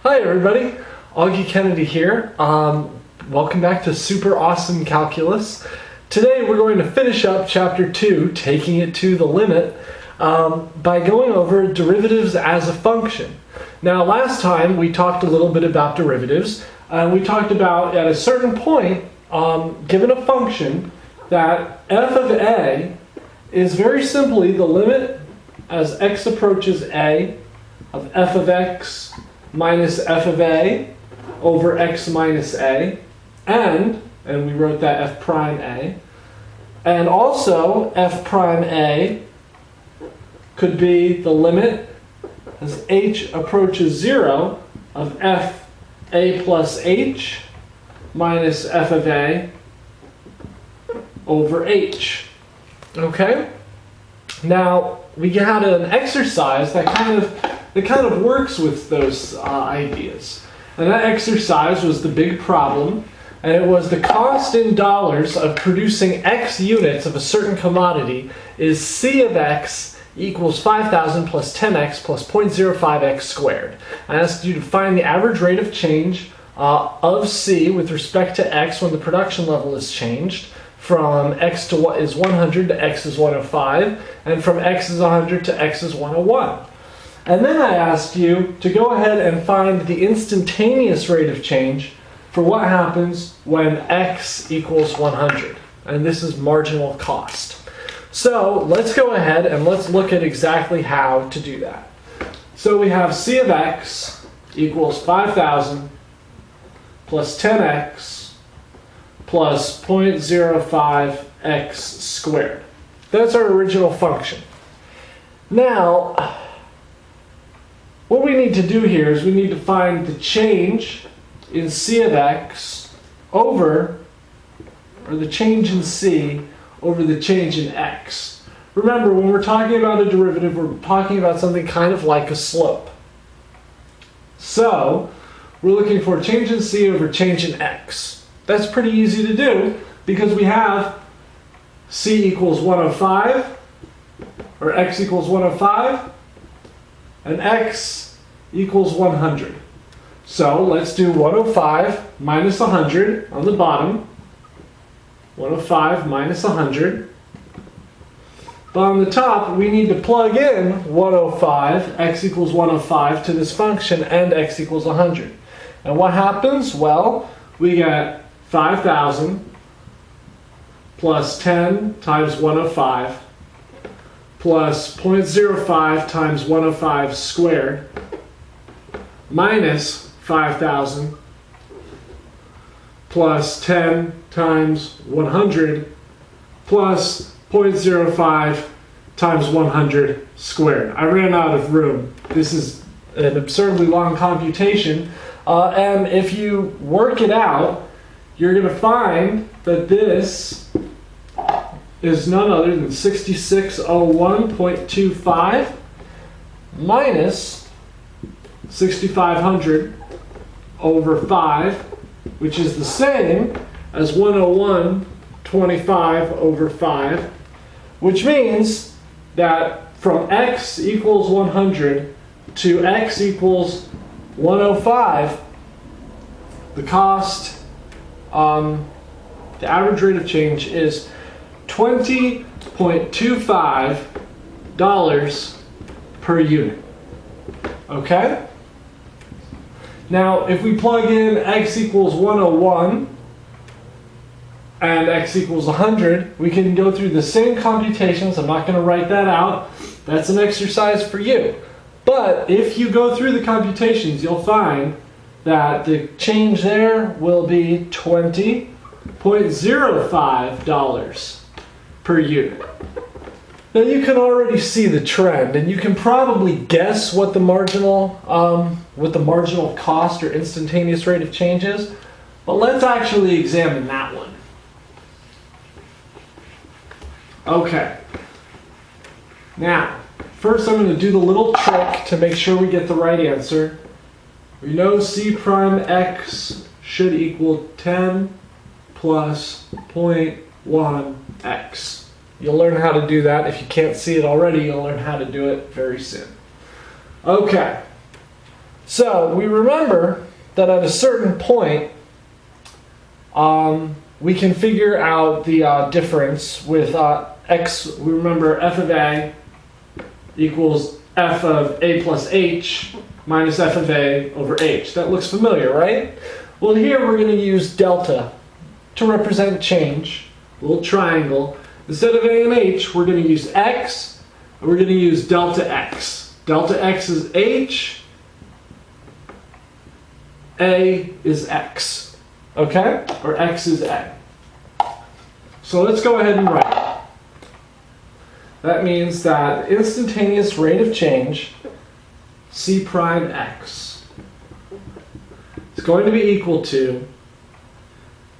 Hi everybody, Augie Kennedy here. Welcome back to Super Awesome Calculus. Today we're going to finish up Chapter 2, taking it to the limit, by going over derivatives as a function. Now last time we talked a little bit about derivatives, and we talked about at a certain point, given a function, that f of a is very simply the limit as x approaches a of f of x minus f of a over x minus a, and we wrote that f prime a, and also f prime a could be the limit as h approaches 0 of f a plus h minus f of a over h. Okay? Now, we had an exercise that kind of works with those ideas. And that exercise was the big problem, and it was the cost in dollars of producing X units of a certain commodity is C of X equals 5,000 plus 10X plus 0.05X squared. I asked you to find the average rate of change of C with respect to X when the production level is changed, from X to is 100 to X is 105, and from X is 100 to X is 101. And then I asked you to go ahead and find the instantaneous rate of change for what happens when X equals 100. And this is marginal cost. So let's go ahead and let's look at exactly how to do that. So we have C of X equals 5,000 plus 10X plus 0.05x squared. That's our original function. Now, what we need to do here is we need to find the change in C of x over, or the change in C over the change in x. Remember, when we're talking about a derivative, we're talking about something kind of like a slope. So, we're looking for change in C over change in x. That's pretty easy to do because we have C equals 105, or x equals 105, and x equals 100. So let's do 105 minus 100 on the bottom. 105 minus 100. But on the top, we need to plug in 105, x equals 105, to this function, and x equals 100. And what happens? Well, we get 5,000 plus 10 times 105 plus 0.05 times 105 squared minus 5,000 plus 10 times 100 plus 0.05 times 100 squared. I ran out of room. This is an absurdly long computation, and if you work it out, you're going to find that this is none other than 6601.25 minus 6,500 over 5, which is the same as 101.25 over 5, which means that from x equals 100 to x equals 105, the cost, the average rate of change is $20.25 per unit. Okay? Now, if we plug in x equals 101 and x equals 100, we can go through the same computations. I'm not going to write that out. That's an exercise for you. But if you go through the computations, you'll find that the change there will be $20.05 per unit. Now you can already see the trend, and you can probably guess what the marginal cost or instantaneous rate of change is. But let's actually examine that one. Okay. Now, first I'm going to do the little trick to make sure we get the right answer. We know C prime x should equal 10 plus 0.1x. You'll learn how to do that. If you can't see it already, you'll learn how to do it very soon. Okay. So we remember that at a certain point, we can figure out the difference with x. We remember f of a equals f of a plus h minus f of a over h. That looks familiar, right? Well, here we're going to use delta to represent change, a little triangle. Instead of a and h, we're going to use x, and we're going to use delta x. Delta x is h, a is x, okay? Or x is a. So let's go ahead and write it. That means that instantaneous rate of change, c prime x, is going to be equal to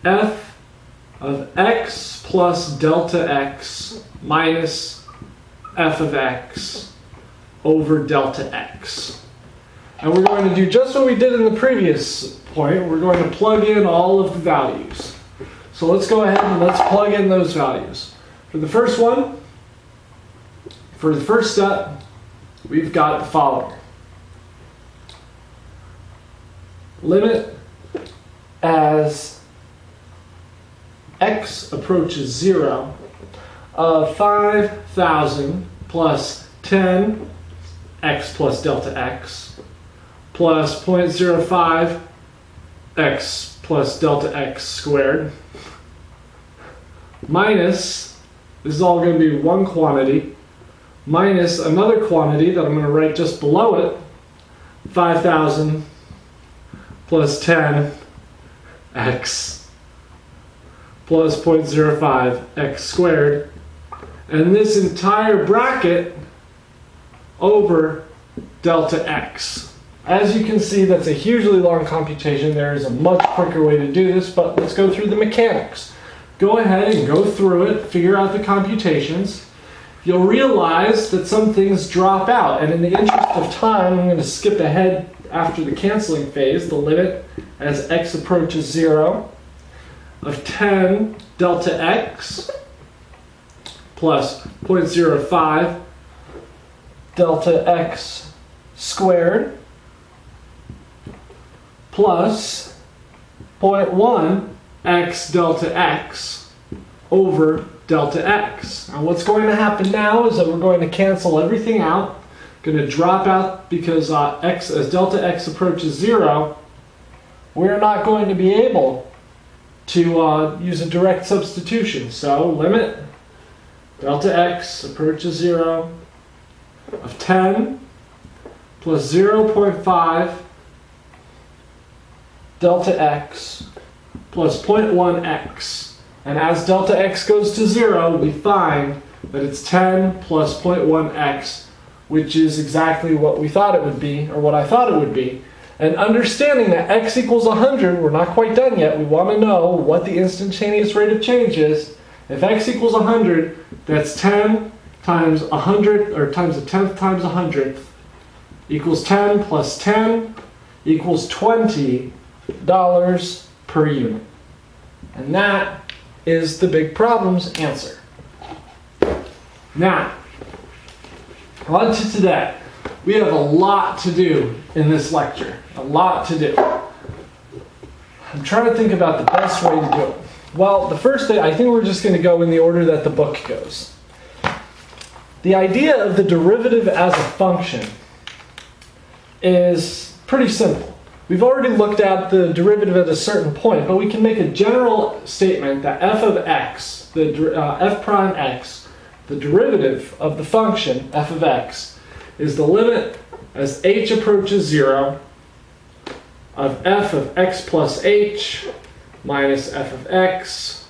f of x plus delta x minus f of x over delta x. And we're going to do just what we did in the previous point. We're going to plug in all of the values. So let's go ahead and let's plug in those values. For the first one, for the first step, we've got the following. Limit as x approaches 0 of 5,000 plus 10 x plus delta x plus 0.05 x plus delta x squared minus, this is all going to be one quantity, minus another quantity that I'm going to write just below it, 5,000 plus 10 x plus 0.05 x squared, and this entire bracket over delta x. As you can see, that's a hugely long computation. There is a much quicker way to do this, but let's go through the mechanics. Go ahead and go through it, figure out the computations. You'll realize that some things drop out, and in the interest of time, I'm going to skip ahead after the canceling phase. The limit as x approaches 0 of 10 delta x plus 0.05 delta x squared plus 0.1 x delta x over delta x. And what's going to happen now is that we're going to cancel everything out. Going to drop out because x, as delta x approaches 0, we're not going to be able to use a direct substitution. So limit delta x approaches 0 of 10 plus 0.5 delta x plus 0.1 x. And as delta x goes to 0, we find that it's 10 plus 0.1 x, which is exactly what we thought it would be, or what I thought it would be. And understanding that x equals 100, we're not quite done yet. We want to know what the instantaneous rate of change is. If x equals 100, that's 10 times 100, or times a tenth times 100th, equals 10 plus 10 equals $20 per unit. And that is the big problem's answer. Now, on to today. We have a lot to do in this lecture. A lot to do. I'm trying to think about the best way to do it. Well, the first thing, I think we're just going to go in the order that the book goes. The idea of the derivative as a function is pretty simple. We've already looked at the derivative at a certain point, but we can make a general statement that f of x, f prime x, the derivative of the function f of x, is the limit as h approaches 0 of f of x plus h minus f of x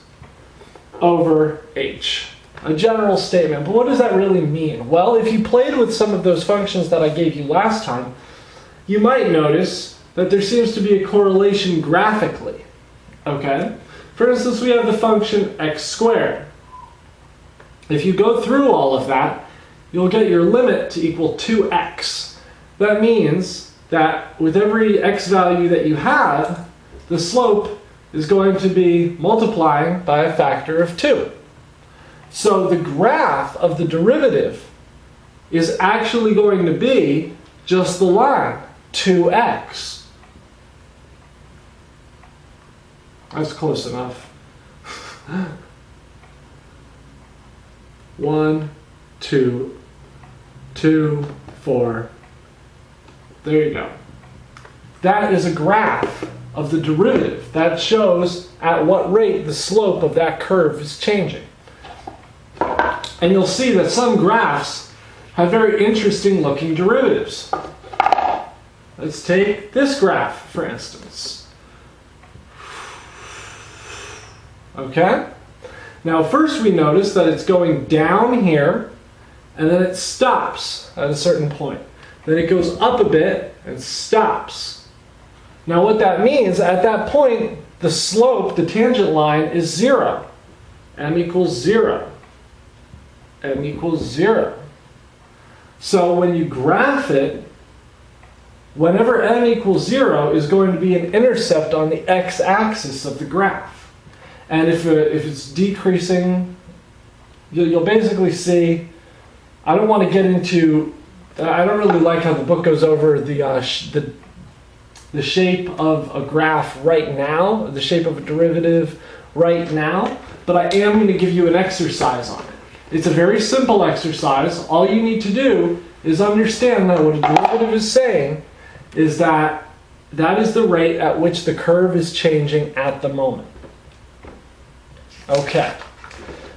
over h. A general statement, but what does that really mean? Well, if you played with some of those functions that I gave you last time, you might notice that there seems to be a correlation graphically. Okay? For instance, we have the function x squared. If you go through all of that, you'll get your limit to equal 2x. That means that with every x value that you have, the slope is going to be multiplying by a factor of 2. So the graph of the derivative is actually going to be just the line. 2x. That's close enough. 1, 2, 2, 4. There you go. That is a graph of the derivative. That shows at what rate the slope of that curve is changing. And you'll see that some graphs have very interesting looking derivatives. Let's take this graph, for instance. Okay? Now first we notice that it's going down here, and then it stops at a certain point. Then it goes up a bit and stops. Now what that means, at that point, the slope, the tangent line, is 0. M equals 0. M equals 0. So when you graph it, whenever m equals 0 is going to be an intercept on the x-axis of the graph. And if it's decreasing, you'll basically see, I don't want to get into, I don't really like how the book goes over the shape of a graph right now, the shape of a derivative right now, but I am going to give you an exercise on it. It's a very simple exercise. All you need to do is understand that what a derivative is saying is that that is the rate at which the curve is changing at the moment. Okay.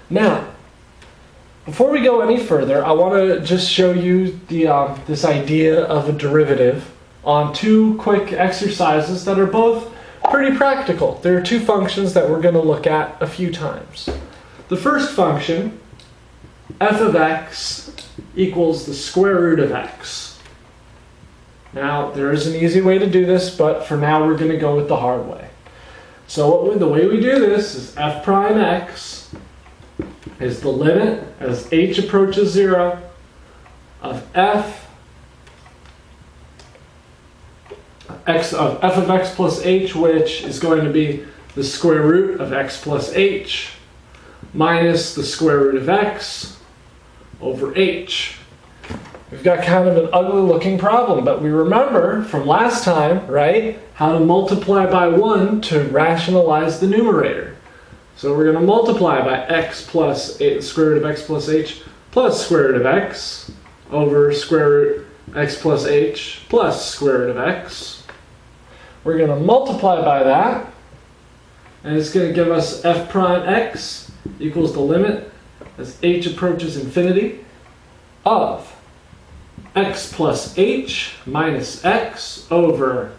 Now, before we go any further, I want to just show you this idea of a derivative on two quick exercises that are both pretty practical. There are two functions that we're going to look at a few times. The first function, f of x equals the square root of x. Now, there is an easy way to do this, but for now we're going to go with the hard way. So the way we do this is f prime x is the limit as h approaches 0 of f of x plus h, which is going to be the square root of x plus h minus the square root of x over h. We've got kind of an ugly looking problem, but we remember from last time, right, how to multiply by 1 to rationalize the numerator. So we're going to multiply by x plus square root of x plus h plus square root of x over square root x plus h plus square root of x. We're going to multiply by that, and it's going to give us f prime x equals the limit as h approaches infinity of x plus h minus x over,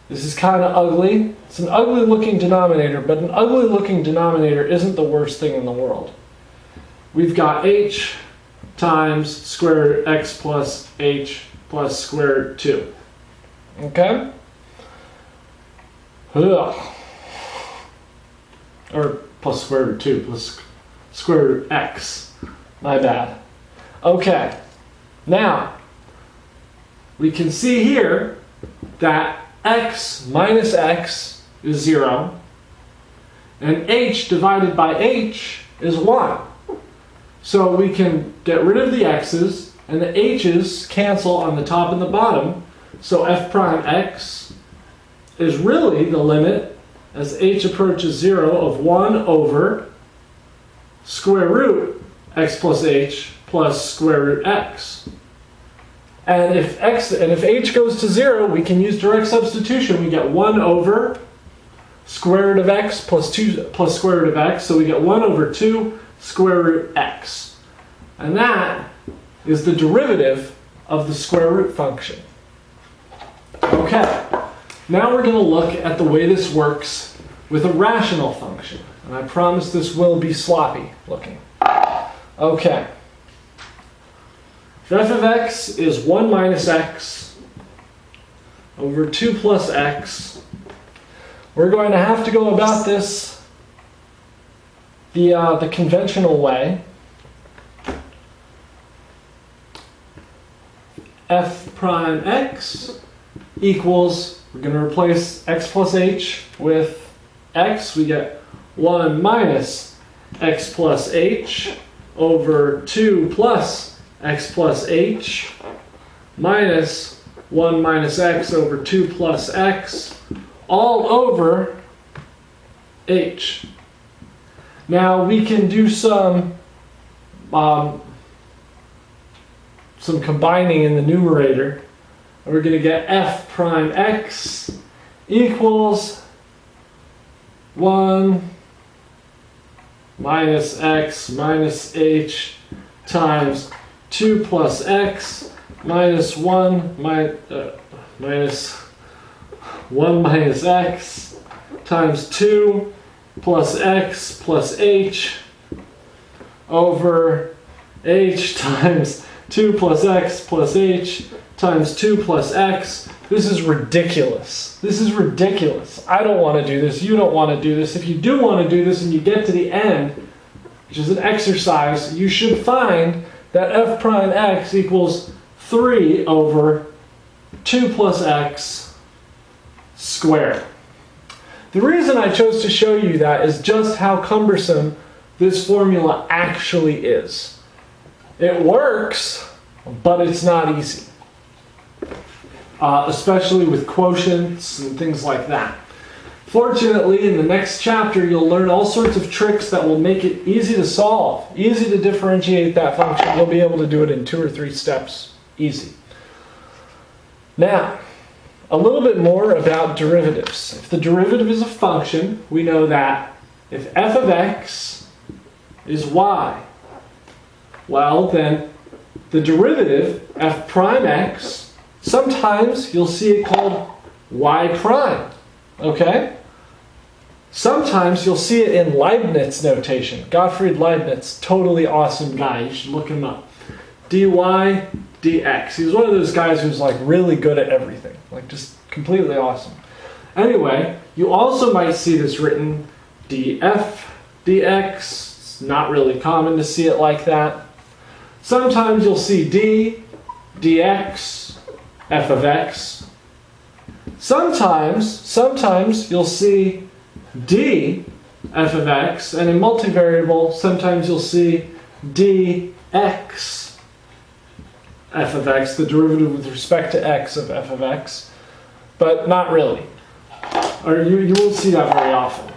this is kind of ugly, it's an ugly looking denominator, but an ugly looking denominator isn't the worst thing in the world. We've got h times square root x plus h plus square root 2. Okay? Ugh. Or plus square root 2 plus square root x. My bad. Okay. Now, we can see here that x minus x is 0, and h divided by h is 1. So we can get rid of the x's, and the h's cancel on the top and the bottom, so f prime x is really the limit as h approaches 0 of 1 over square root x plus h plus square root x. And if h goes to 0, we can use direct substitution. We get 1 over square root of x plus 2 plus square root of x. So we get 1 over 2 square root x. And that is the derivative of the square root function. Okay, now we're going to look at the way this works with a rational function. And I promise this will be sloppy looking. Okay. F of x is 1 minus x over 2 plus x. We're going to have to go about this the conventional way. F prime x equals, we're going to replace x plus h with x. We get 1 minus x plus h over 2 plus x plus h minus 1 minus x over 2 plus x, all over h. Now we can do some combining in the numerator. We're going to get f prime x equals 1 minus x minus h times 2 plus x minus 1 minus 1 minus x times 2 plus x plus h over h times 2 plus x plus h times 2 plus x. This is ridiculous. This is ridiculous. I don't want to do this. You don't want to do this. If you do want to do this and you get to the end, which is an exercise, you should find that f prime x equals 3 over 2 plus x squared. The reason I chose to show you that is just how cumbersome this formula actually is. It works, but it's not easy. Especially with quotients and things like that. Fortunately, in the next chapter, you'll learn all sorts of tricks that will make it easy to solve, easy to differentiate that function. You'll be able to do it in 2 or 3 steps, easy. Now, a little bit more about derivatives. If the derivative is a function, we know that if f of x is y, well then the derivative, f prime x, sometimes you'll see it called y prime, okay? Sometimes you'll see it in Leibniz notation. Gottfried Leibniz, totally awesome guy. You should look him up. dy dx. He was one of those guys who's like really good at everything. Like just completely awesome. Anyway, you also might see this written df dx. It's not really common to see it like that. Sometimes you'll see d dx f of x. Sometimes you'll see d f of x, and in multivariable, sometimes you'll see dx f of x, the derivative with respect to x of f of x, but not really. Or you won't see that very often.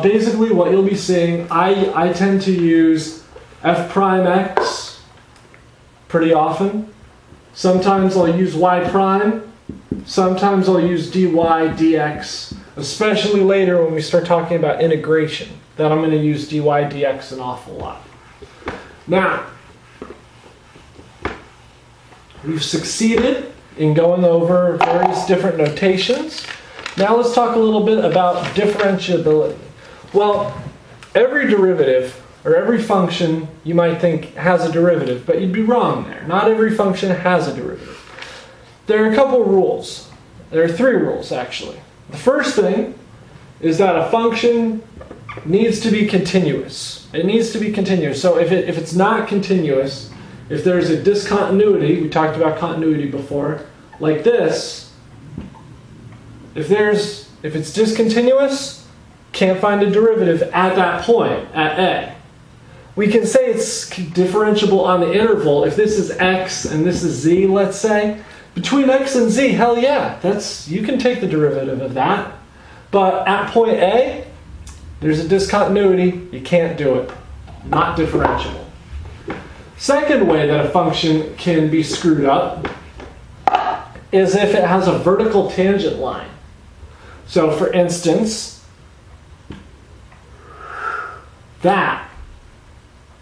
Basically, what you'll be seeing, I tend to use f prime x pretty often. Sometimes I'll use y prime. Sometimes I'll use dy dx, especially later when we start talking about integration. Then I'm going to use dy dx an awful lot. Now, we've succeeded in going over various different notations. Now let's talk a little bit about differentiability. Well, every derivative, or every function you might think has a derivative, but you'd be wrong there. Not every function has a derivative. There are a couple rules. There are 3 rules, actually. The first thing is that a function needs to be continuous. It needs to be continuous. So if it's not continuous, if there's a discontinuity, we talked about continuity before, like this, if it's discontinuous, can't find a derivative at that point, at a. We can say it's differentiable on the interval. If this is x and this is z, let's say, between x and z, hell yeah, you can take the derivative of that. But at point A, there's a discontinuity, you can't do it. Not differentiable. Second way that a function can be screwed up is if it has a vertical tangent line. So for instance, that,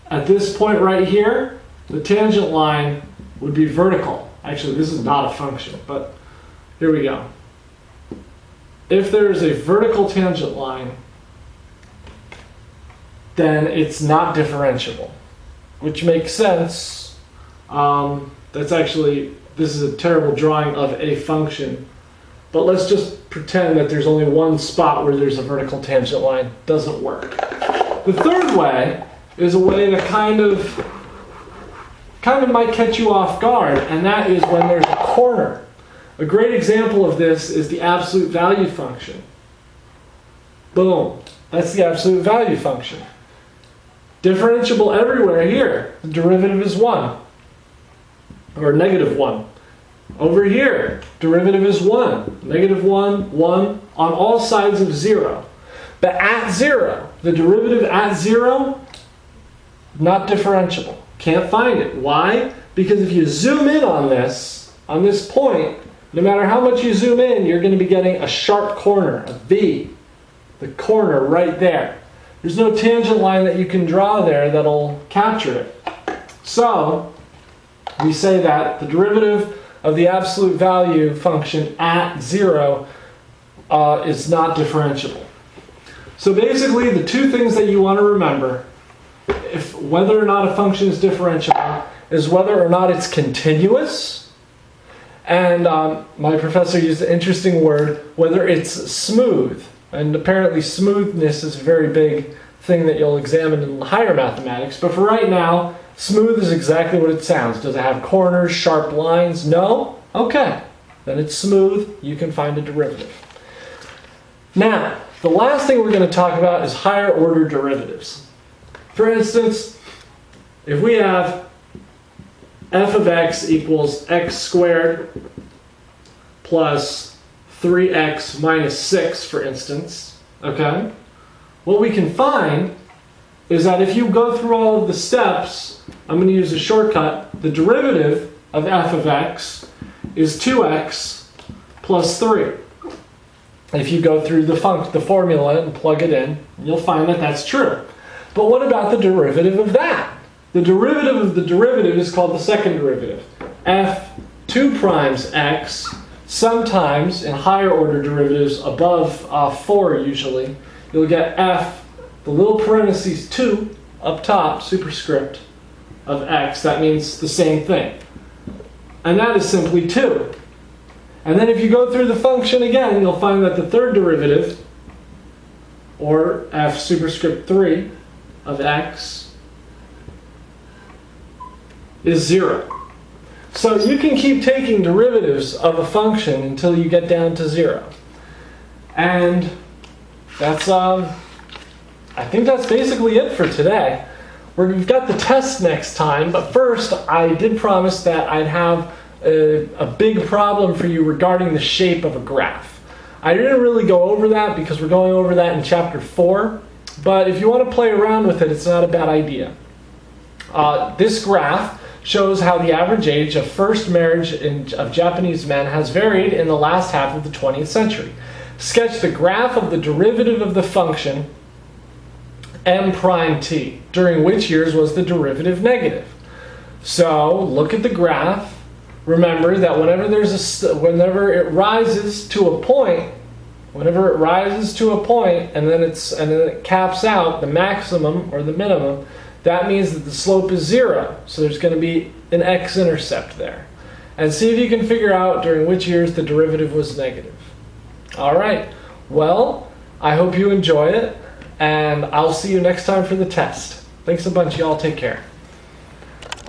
at this point right here, the tangent line would be vertical. Actually, this is not a function, but here we go. If there's a vertical tangent line, then it's not differentiable, which makes sense. This is a terrible drawing of a function, but let's just pretend that there's only one spot where there's a vertical tangent line. Doesn't work. The third way is a way that kind of might catch you off guard, and that is when there's a corner. A great example of this is the absolute value function. Boom. That's the absolute value function. Differentiable everywhere here. The derivative is 1. Or negative 1. Over here, derivative is 1. Negative 1, 1 on all sides of 0. But at 0, the derivative at 0, not differentiable. Can't find it. Why? Because if you zoom in on this point, no matter how much you zoom in, you're going to be getting a sharp corner, a V. The corner right there. There's no tangent line that you can draw there that'll capture it. So, we say that the derivative of the absolute value function at 0 is not differentiable. So basically, the two things that you want to remember, if whether or not a function is differentiable, is whether or not it's continuous, and my professor used an interesting word, whether it's smooth. And apparently smoothness is a very big thing that you'll examine in higher mathematics. But for right now, smooth is exactly what it sounds. Does it have corners, sharp lines? No? Okay. Then it's smooth. You can find a derivative. Now, the last thing we're going to talk about is higher order derivatives. For instance, if we have f of x equals x squared plus 3x minus 6, for instance, okay? What we can find is that if you go through all of the steps, I'm going to use a shortcut, the derivative of f of x is 2x plus 3. If you go through the formula and plug it in, you'll find that that's true. But what about the derivative of that? The derivative of the derivative is called the second derivative. f 2 primes x, sometimes in higher order derivatives above 4 usually, you'll get f, the little parentheses 2 up top, superscript of x. That means the same thing. And that is simply 2. And then if you go through the function again, you'll find that the third derivative, or f superscript 3 of x, is 0. So you can keep taking derivatives of a function until you get down to 0. And that's, I think that's basically it for today. We've got the test next time, but first I did promise that I'd have a big problem for you regarding the shape of a graph. I didn't really go over that because we're going over that in chapter 4, but if you want to play around with it, it's not a bad idea. This graph shows how the average age of first marriage of Japanese men has varied in the last half of the 20th century. Sketch the graph of the derivative of the function m prime t, during which years was the derivative negative. So look at the graph. Remember that whenever it rises to a point, and then it caps out the maximum or the minimum, that means that the slope is 0. So there's going to be an x-intercept there. And see if you can figure out during which years the derivative was negative. Alright, well, I hope you enjoy it, and I'll see you next time for the test. Thanks a bunch, y'all. Take care.